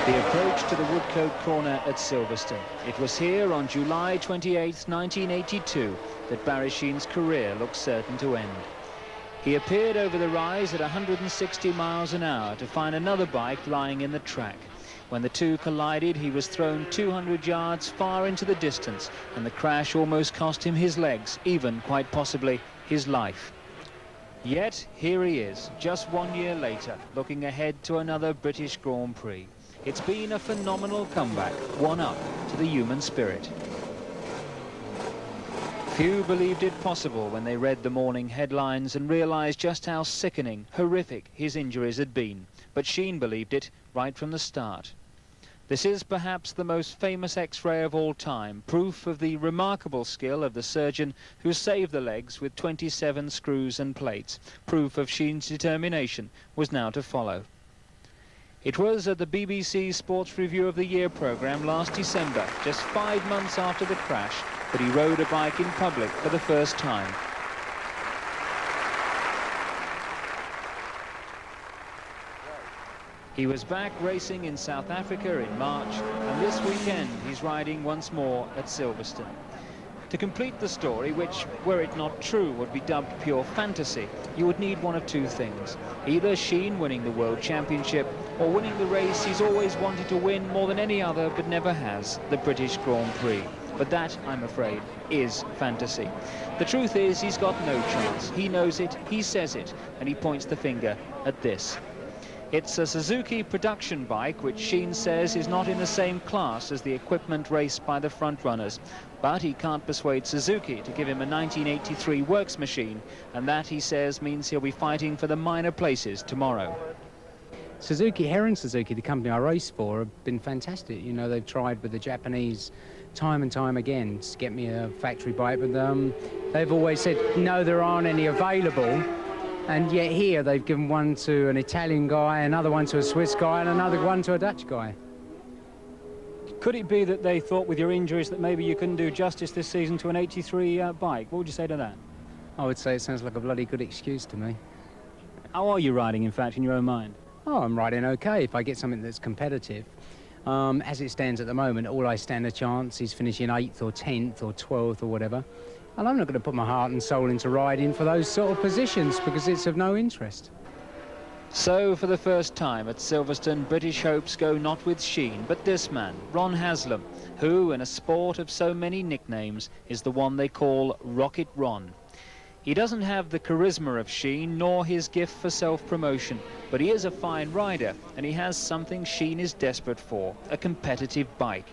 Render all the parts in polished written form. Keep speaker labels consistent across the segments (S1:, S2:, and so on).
S1: The approach to the Woodcote corner at Silverstone. It was here on July 28, 1982, that Barry Sheen's career looked certain to end. He appeared over the rise at 160 miles an hour to find another bike lying in the track. When the two collided, he was thrown 200 yards far into the distance, and the crash almost cost him his legs, even, quite possibly, his life. Yet, here he is, just 1 year later, looking ahead to another British Grand Prix. It's been a phenomenal comeback, one up to the human spirit. Few believed it possible when they read the morning headlines and realized just how sickening, horrific his injuries had been. But Sheen believed it right from the start. This is perhaps the most famous X-ray of all time, proof of the remarkable skill of the surgeon who saved the legs with 27 screws and plates. Proof of Sheen's determination was now to follow. It was at the BBC Sports Review of the Year programme last December, just 5 months after the crash, that he rode a bike in public for the first time. He was back racing in South Africa in March, and this weekend he's riding once more at Silverstone. To complete the story, which, were it not true, would be dubbed pure fantasy, you would need one of two things. Either Sheen winning the World Championship, or winning the race he's always wanted to win more than any other but never has, the British Grand Prix. But that, I'm afraid, is fantasy. The truth is, he's got no chance. He knows it, he says it, and he points the finger at this. It's a Suzuki production bike, which Sheen says is not in the same class as the equipment raced by the front-runners. But he can't persuade Suzuki to give him a 1983 works machine, and that, he says, means he'll be fighting for the minor places tomorrow.
S2: Suzuki, Heron Suzuki, the company I race for, have been fantastic. You know, they've tried with the Japanese time and time again to get me a factory bike, but they've always said, no, there aren't any available. And yet here they've given one to an Italian guy, another one to a Swiss guy, and another one to a Dutch guy.
S3: Could it be that they thought with your injuries that maybe you couldn't do justice this season to an 83 bike? What would you say to that?
S2: I would say it sounds like a bloody good excuse to me.
S3: How are you riding, in fact, in your own mind?
S2: Oh, I'm riding okay if I get something that's competitive. As it stands at the moment, all I stand a chance is finishing 8th or 10th or 12th or whatever. And I'm not going to put my heart and soul into riding for those sort of positions because it's of no interest.
S1: So, for the first time at Silverstone, British hopes go not with Sheen, but this man, Ron Haslam, who, in a sport of so many nicknames, is the one they call Rocket Ron. He doesn't have the charisma of Sheen, nor his gift for self-promotion, but he is a fine rider, and he has something Sheen is desperate for, a competitive bike.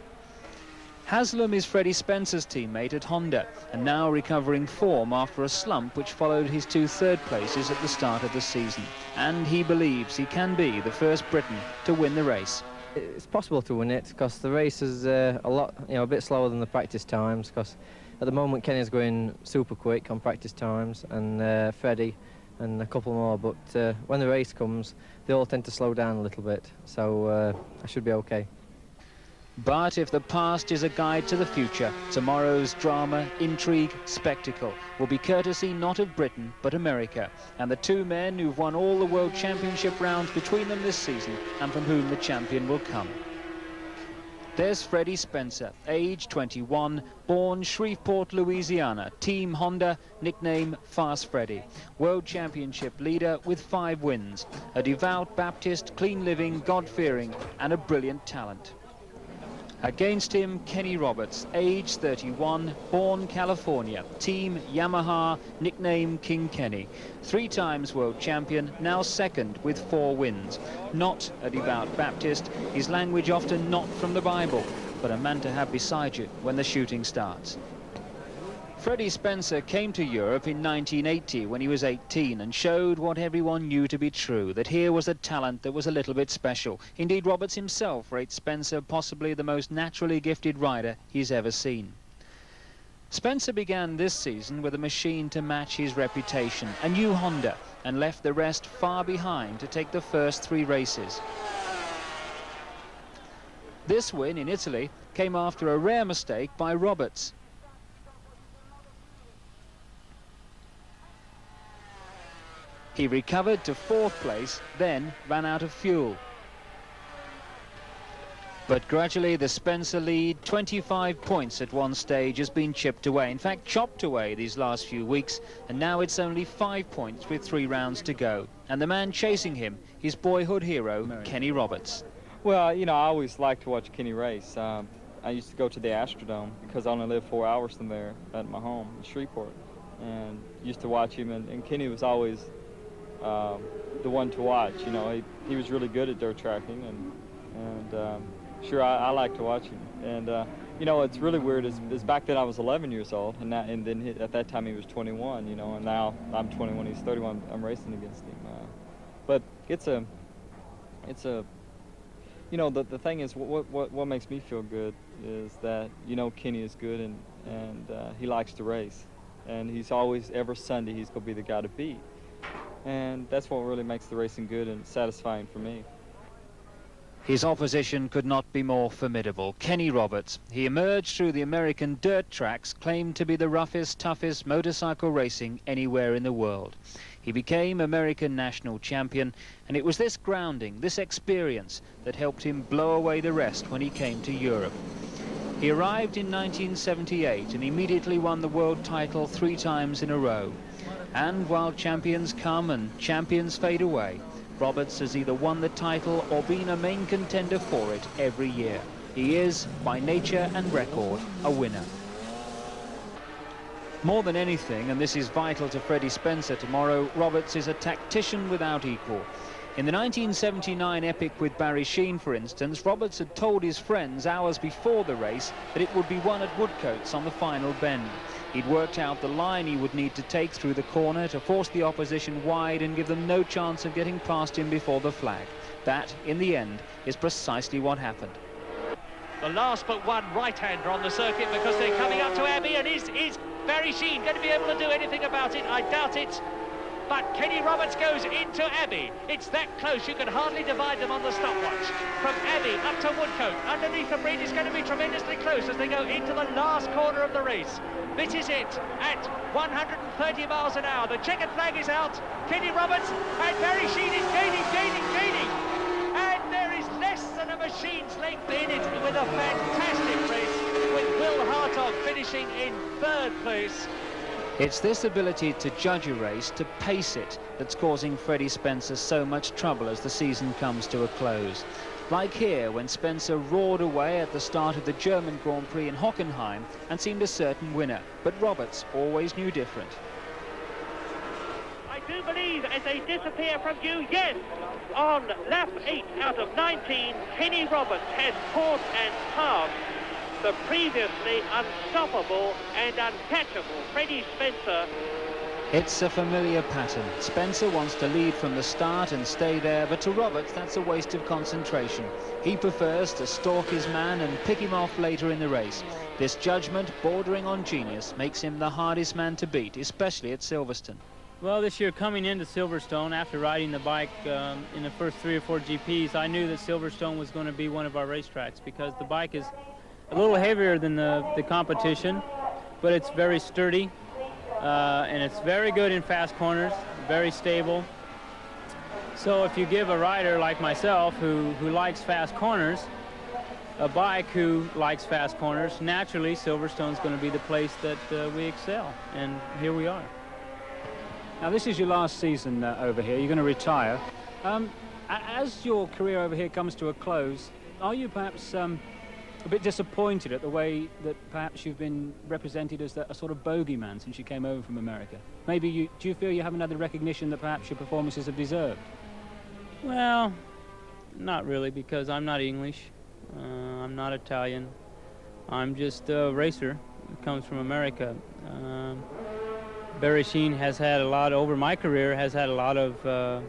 S1: Haslam is Freddie Spencer's teammate at Honda, and now recovering form after a slump which followed his 2 third places at the start of the season. And he believes he can be the first Briton to win the race.
S4: It's possible to win it because the race is a bit slower than the practice times, because at the moment Kenny's going super quick on practice times, and Freddie and a couple more, but when the race comes they all tend to slow down a little bit, so I should be okay.
S1: But if the past is a guide to the future, tomorrow's drama, intrigue, spectacle will be courtesy not of Britain but America, and the two men who've won all the World Championship rounds between them this season, and from whom the champion will come. There's Freddie Spencer, age 21, born Shreveport, Louisiana, Team Honda, nickname Fast Freddie, World Championship leader with 5 wins, a devout Baptist, clean-living, God-fearing, and a brilliant talent. Against him, Kenny Roberts, age 31, born California, Team Yamaha, nickname King Kenny. 3 times world champion, now second with 4 wins. Not a devout Baptist, his language often not from the Bible, but a man to have beside you when the shooting starts. Freddie Spencer came to Europe in 1980 when he was 18 and showed what everyone knew to be true, that here was a talent that was a little bit special. Indeed, Roberts himself rates Spencer possibly the most naturally gifted rider he's ever seen. Spencer began this season with a machine to match his reputation, a new Honda, and left the rest far behind to take the first 3 races. This win in Italy came after a rare mistake by Roberts. He recovered to 4th place, then ran out of fuel. But gradually the Spencer lead, 25 points at one stage, has been chipped away. In fact, chopped away these last few weeks, and now it's only 5 points with 3 rounds to go. And the man chasing him, his boyhood hero, Kenny Roberts.
S5: Well, you know, I always liked to watch Kenny race. I used to go to the Astrodome because I only lived 4 hours from there at my home in Shreveport, and used to watch him. And Kenny was always the one to watch. You know, he was really good at dirt tracking, and sure, I like to watch him. And you know, what's really weird is back then I was 11 years old, and then at that time he was 21. You know, and now I'm 21, he's 31. I'm racing against him. But it's a you know, the thing is, what makes me feel good is that, you know, Kenny is good, and he likes to race, and he's always, every Sunday, he's going to be the guy to beat. And that's what really makes the racing good and satisfying for me.
S1: His opposition could not be more formidable. Kenny Roberts. He emerged through the American dirt tracks, claimed to be the roughest, toughest motorcycle racing anywhere in the world. He became American national champion, and it was this grounding, this experience, that helped him blow away the rest when he came to Europe. He arrived in 1978 and immediately won the world title 3 times in a row. And while champions come and champions fade away, Roberts has either won the title or been a main contender for it every year. He is, by nature and record, a winner. More than anything, and this is vital to Freddie Spencer tomorrow, Roberts is a tactician without equal. In the 1979 epic with Barry Sheene, for instance, Roberts had told his friends hours before the race that it would be won at Woodcotes on the final bend. He'd worked out the line he would need to take through the corner to force the opposition wide and give them no chance of getting past him before the flag. That, in the end, is precisely what happened.
S6: The last but one right-hander on the circuit, because they're coming up to Abbey, and is Barry Sheene going to be able to do anything about it? I doubt it. But Kenny Roberts goes into Abbey. It's that close, you can hardly divide them on the stopwatch. From Abbey up to Woodcote, underneath the breed is going to be tremendously close as they go into the last corner of the race. This is it, at 130 miles an hour. The checkered flag is out. Kenny Roberts and Barry Sheene is gaining. And there is less than a machine's length in it, with a fantastic race, with Will Hartog finishing in 3rd place.
S1: It's this ability to judge a race, to pace it, that's causing Freddie Spencer so much trouble as the season comes to a close. Like here, when Spencer roared away at the start of the German Grand Prix in Hockenheim and seemed a certain winner. But Roberts always knew different.
S6: I do believe as they disappear from view, yes, on lap 8 out of 19, Kenny Roberts has caught and passed the previously unstoppable and uncatchable Freddie Spencer.
S1: It's a familiar pattern. Spencer wants to lead from the start and stay there, but to Roberts that's a waste of concentration. He prefers to stalk his man and pick him off later in the race. This judgment, bordering on genius, makes him the hardest man to beat, especially at Silverstone.
S7: Well, this year coming into Silverstone, after riding the bike in the first 3 or 4 GPs, I knew that Silverstone was going to be one of our racetracks because the bike is a little heavier than the competition, but it's very sturdy, and it's very good in fast corners, very stable. So if you give a rider like myself who likes fast corners, a bike who likes fast corners, naturally Silverstone's going to be the place that we excel, and here we are.
S3: Now, this is your last season over here. You're going to retire. As your career over here comes to a close, are you perhaps a bit disappointed at the way that perhaps you've been represented as a sort of bogeyman since you came over from America? Maybe do you feel you haven't had the recognition that perhaps your performances have deserved?
S7: Well, not really, because I'm not English. I'm not Italian. I'm just a racer who comes from America. Barry Sheene has had a lot, over my career, has had a lot of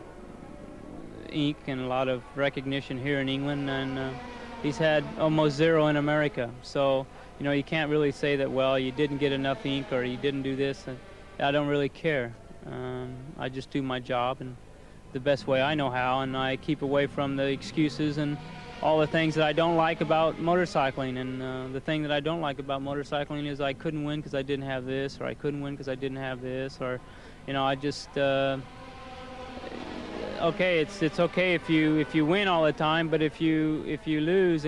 S7: ink and a lot of recognition here in England, and he's had almost zero in America. So, you know, you can't really say that, well, you didn't get enough ink or you didn't do this. I don't really care. I just do my job and the best way I know how, and I keep away from the excuses and all the things that I don't like about motorcycling. And the thing that I don't like about motorcycling is I couldn't win because I didn't have this, or I couldn't win because I didn't have this, or, you know, I just okay, it's okay if you win all the time, but if you lose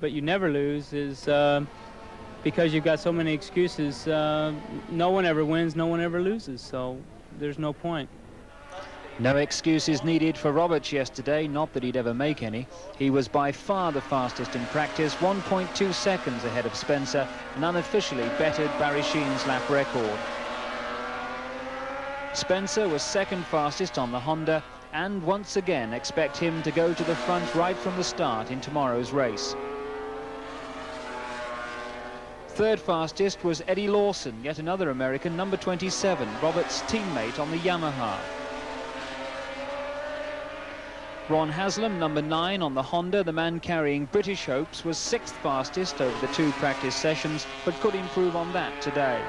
S7: but you never lose is because you've got so many excuses. No one ever wins, no one ever loses, so there's no point.
S1: No excuses needed for Roberts yesterday, not that he'd ever make any. He was by far the fastest in practice, 1.2 seconds ahead of Spencer, and unofficially bettered Barry Sheen's lap record. Spencer was second fastest on the Honda, and once again expect him to go to the front right from the start in tomorrow's race. Third fastest was Eddie Lawson, yet another American, number 27, Roberts' teammate on the Yamaha. Ron Haslam, number 9 on the Honda, the man carrying British hopes, was sixth fastest over the 2 practice sessions, but could improve on that today.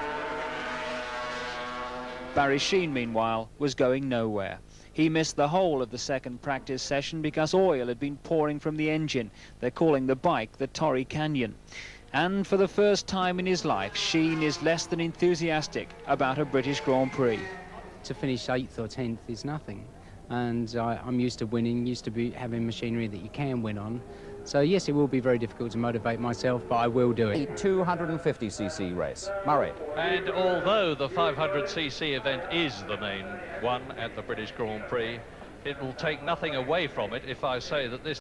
S1: Barry Sheen, meanwhile, was going nowhere. He missed the whole of the second practice session because oil had been pouring from the engine. They're calling the bike the Torrey Canyon. And for the first time in his life, Sheen is less than enthusiastic about a British Grand Prix.
S2: To finish 8th or 10th is nothing. And I'm used to winning, used to having machinery that you can win on. So yes, it will be very difficult to motivate myself, but I will do it.
S8: A 250cc race. Murray.
S6: And although the 500cc event is the main one at the British Grand Prix, it will take nothing away from it if I say that this